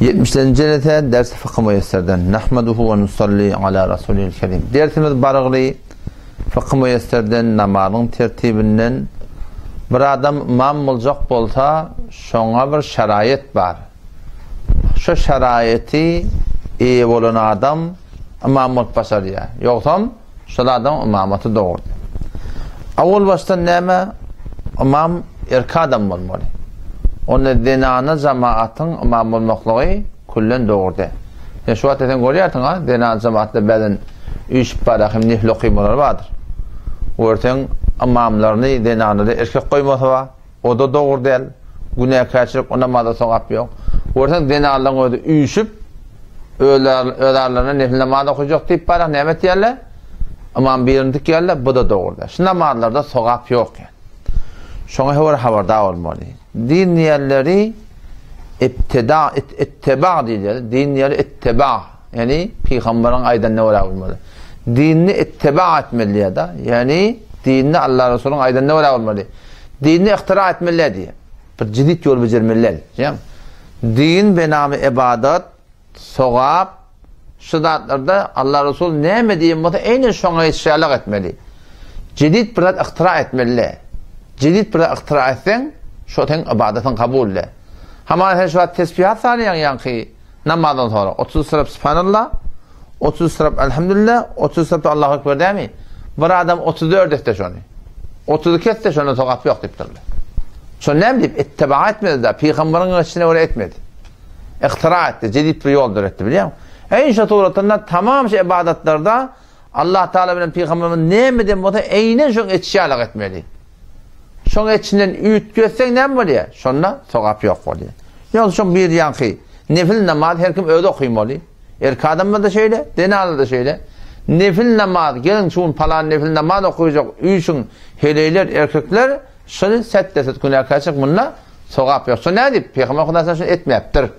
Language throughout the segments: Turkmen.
70. ders fıkıh müyesserden nahmaduhu ve nusalli ala rasulil kerim. Dersimiz barıglı fıkıh müyesserden namazın tertibinden bir adam imam olacak bolsa şoňa bir şarayet bar. Şu şarayeti iyi bolan adam imam bolup başarýar. Ýoksam şol adam imamaty dogurdy. Awul baştan näme? İmam erki adam bolmaly. Onu denana cemaatın imam olmaklığı kullen doğurdu. Ya şu an eten görüyorsun ha, denana cemaatte beden 3 parahim nihli okuymalar vardır. Orten imamlarını denanaları erkek koyması var. O da doğru değil. Günah kaçırıp ona mada sokap yok. Orten denanaların öyle üçüp ölerlerine nihli namada okuyacak deyip parah nimet yerler. İmam birindik yerler, bu da doğru değil. Şu namalarda sokap yok yani. Şoňa habarda olmaly. Din yerleri ittiba diýilýär. Din ýeri ittiba, yani peýgamberiň aýdanyna wara bolmaly. Dinni ittiba etmeli da, yani dinni Allah Resulüň aýdanyna wara bolmaly. Dinni ihtira etmeli diýär. Bir jidit ýol bejermeli. Din benamy ibadat, sowap, şu zatlarda Allah Resul näme diýen bolsa, eýne şoňa işaret etmeli. Jidit bir ihtira etmeli. Jidit bir ihtira etsen, şoten ibadetin kabulle. Hama sen şu tesbihat saniyen yankı namazdan sonra 30 sırap subhanallah, 30 sırap elhamdülillah, 30 sırap Allahu ekber değil mi? Bir adam 34 etse şonu. 32 etse şonu sokap yok deyiptirler. Şonu ne bileyim? İttiba etmedi de, peygamberin içine öyle etmedi. İhtira etti, jidit bir yoldur etti biliyor musun? En şaturatında tamam ibadetlerde Allah Teala bilen peygamberin ne mi dem bolsa eynen şoň etşiýalyk etmeli. Şoň içinden üýt götsek näme bolýar? Şonda sogap ýok bolýar. Ýa-da şoň bir ýanky nefil namaz her kim öýde okuymaly. Erki adam da şeýle, denal da şeýle. Nefil namaz gelin şuň palan nefil namaz okuyjak üýşüň heleyler erkekler şonu setdeset günä kaçyk munna sogap ýok. Şo näme diýip Peýgamber Hudaýa şonu etmepdir.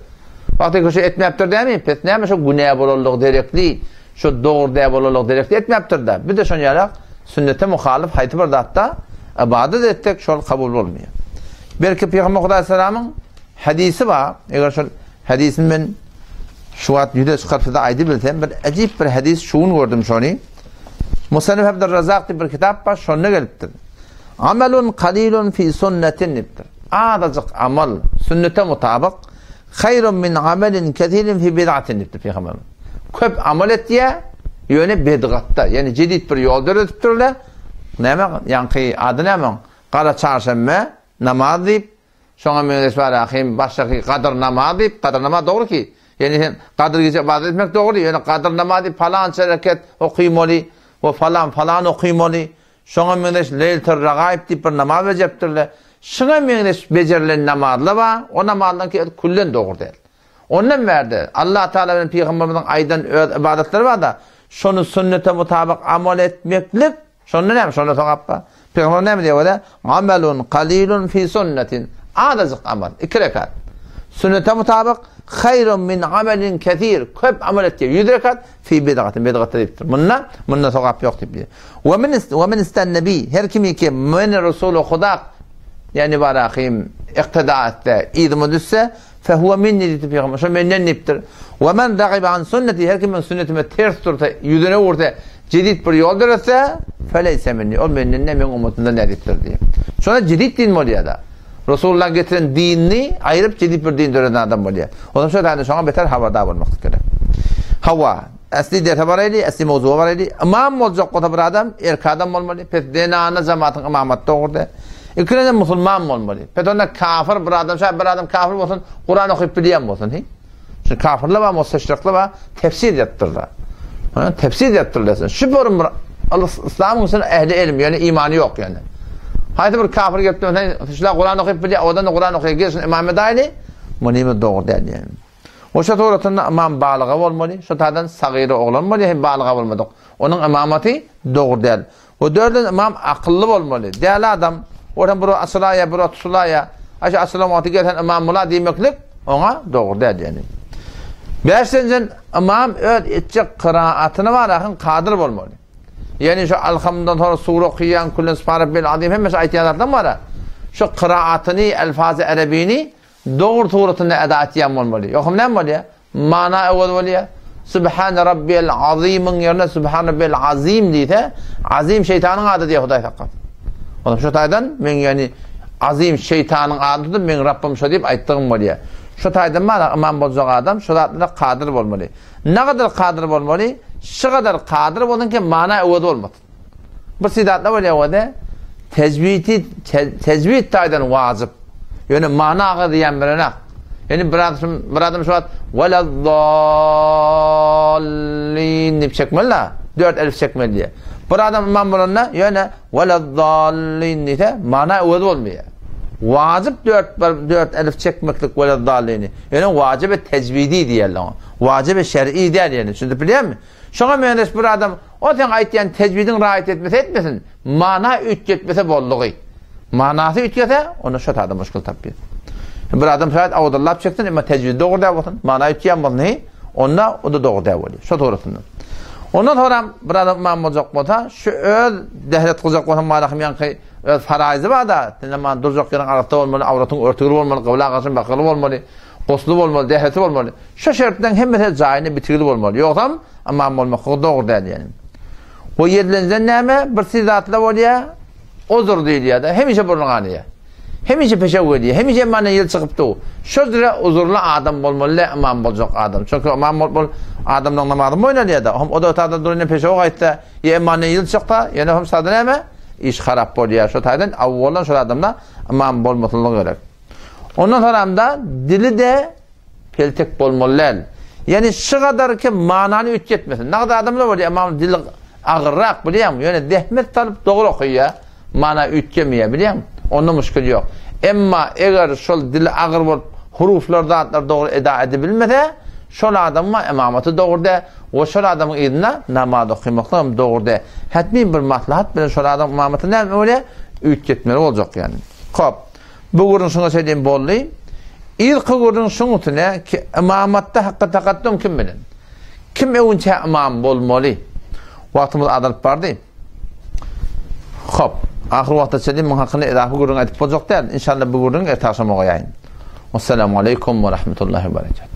Wagty şo etmepdir diými? Pes näme şo günä bolanlyk derekli, şo dogry dä bolanlyk derekli etmepdir da. Bir de şoň ýarak sünnete muhalif haýty bir zatda ibadet etmek şol kabul olmuyor. Belki Peygamber Aleyhisselam'ın hadisi var. Eğer şol hadisin ben şu at yüde çıkartıda aydı bilsem bir acayip bir hadis şunu gördüm şonu. Musannif Abdurrazzak diye bir kitap var. Şonuna geliptir. Amelun qalilun fi sunnetin nibtir. Azıcık amal sünnete mutabık hayrun min amelin kethirin fi bid'atin nibtir Peygamber. Köp amel et diye yöne bid'atta. Yani cedid bir yoldur etiptirler. Näme ýanky ady näme? Gara çarşamba namaz diýip, şoňa meňes bar ahim başlaky kadr namaz diýip, kadr namaz dogry ki. Yani kadr gece ibadet etmek dogry, yani kadr namaz diýip falan şereket okuymaly, we falan okuymaly. Şoňa meňes leyletur ragaib diýip bir namaz wejepdirler. Şoňa meňes bejerilen namazlar bar, o namazdan ki kullen dogry değil. Ondan berdi. Allah Teala bilen Peýgamberiň aýdan ibadetleri bar da, şonu sünnete mutabık amal etmeklik şonda näme? Şonda sogappa. Peygamber näme diýär? Amelun qalilun fi sunnetin. Azıcık amal. 2 rekat. Sünnete mutabık hayrun min amelin kethir. Köp amel etdi. 100 rekat fi bid'atin. Bid'at diýipdir. Munna sogap ýok diýip. Ve men istennebi. Her kimi ki men Resulü Huda yani bar ahim iqtida etdi. İdmi düşse fehuve minni diýip Peygamber. Şo menden nipdir. Ve men ragibe an sünneti. Her kimi sünnetime ters tursa, yüzüne vursa jidit bir yol derse feleyse minni. O menden men ummatynda nädipdir diýip. Şona jidit din bolýar da. Resulullah getiren dinni aýryp jidit bir din dören adam bolýar. Ondan şoňa şoňa beter habardar bolmak gerek. Hawa asli der habarayly, asli mowzu barayly. İmam boljak goda bir adam, erki adam bolmaly. Pes denana jemaatyň imamat dogurdy. İkide musulman bolmaly. Pes onda kafir bir adam, şä bir adam kafir bolsun, Kur'an okyp bilýän bolsun, he? Şu kafirler we musteşrikler we tefsir etdirler. Tefsir ettirlesin. Şu borum İslam'ın için ehli ilim, yani imanı yok yani. Haydi bir kafir gelip şular Kur'an okuyup biliyor, odan da Kur'an okuyup gelsin imam edayli, munimi doğru değil yani. O şatoratında imam balığa olmalı, şatadan sagiri olmalı, hem balığa olmalı. Onun imamatı doğru değil. O dördün imam akıllı olmalı. Değerli adam, oradan buru asılaya, buru tusulaya, aşağı asılamatı gelen imam mula demeklik, ona doğru değil yani. Beşinciden imam etcek kıraatını var akın kadir olmalı. Yani şu alhamdan sonra sure okuyan kullen subhanallah bil azim hemmesi ayetlerden var. Şu kıraatını, elfaz-ı arabini doğru tuğratında eda ettiyen olmalı. Yokum ne olmalı? Mana evvel olmalı. Subhane Rabbiyel Azim'in yerine Subhane Rabbiyel Azim deyse, Azim şeytanın adı diye Huday fakat. Onun şu taydan men yani Azim şeytanın adıdır, men Rabbim şu deyip ayttığım olmalı. Şu taydan bana imam bolacak adam, şu da kadir olmalı. Ne kadar kadir olmalı? Şu kadar kadir olun ki mana evvel olmadı. Bu sidatla böyle evvel tecvid taydan vacip. Yani mana ağı diyen birine. Yani bir adam şu an velezzallin deyip çekmeli. 4 elif çekmeli diye. Bir adam imam bulunna yani velezzallin deyse mana evvel olmuyor. Vacip 4 elif çekmeklik velezzallini. Yani vacip tecvidi diyorlar. Vacip şer'i der yani. Şimdi biliyor musun? Şuna mühendis bir adam o sen aytyan tecvidin rahat etmesin. Mana ütgetmese bolluğu. Manası ütkese onu şu adam müşkül tabii. Bir adam şayet avdallap çeksin ama tecvid doğru da olsun. Mana ütgen bol ne? Onda o da doğru da oluyor. Şu doğrusundan. Ondan sonra bir adam imam olacak bolsa şu öz dehlet kılacak bolsa malakım yankı öz faraizi var da dinleman duracak yerin arafta olmalı, avratın örtülü olmalı, kıvla qarşın bakılı olmalı, qoslu olmalı, dehleti olmalı. Şu şertden hemmete cayini bitirili olmalı. Yoksam imam olmak doğru değil yani. O yerlerinden neyme bir sizatla oluyor. Uzur değil ya da hemişe bulunanıya. Hemişe peşe koyuyor. Hemişe mana yıl çıkıptı o. Şöyle uzurlu adam olmalı, imam olacak adam. Çünkü imam ol adamdan namazı mı oynadı ya da. O da otada durunca peşe koyuyor. Ya mana yıl çıktı. Yani hem sadı neyme? İş harap oluyor. Şu taydan avvaldan şu adamla imam olmasını gerek. Ondan sonra da dili de peltek olmalı. Yani şu kadar ki mananı ütgetmesin. Ne kadar adamlar var ya imam dili ağırrak biliyor musun? Yani dehmet talıp doğru okuyor. Mana ütkemiye biliyor musun? Onda müşkül yok. Ama eğer şol dili ağır bol huruflarda adlar doğru eda edebilmese şol adamma imamatı doğru da o şol adamın idine namaz okumakla doğru da hatmi bir maslahat bilen şol adam imamatı ne öyle ütketmeli olacak yani. Hop. Bu gurun şuna söyleyeyim bollu. İlk gurun şunu ne ki imamatta hakkı takaddum kim bilen? Kim evunca imam bolmalı? Vaktimiz adalıp vardı. Hop. Ahir vaqtda söyleyeyim, hakkında edafi gurun aytip bolacak değil. İnşallah bu gurun ertaşama koyayım. Assalamu alaikum ve rahmetullahi ve berekatuhu.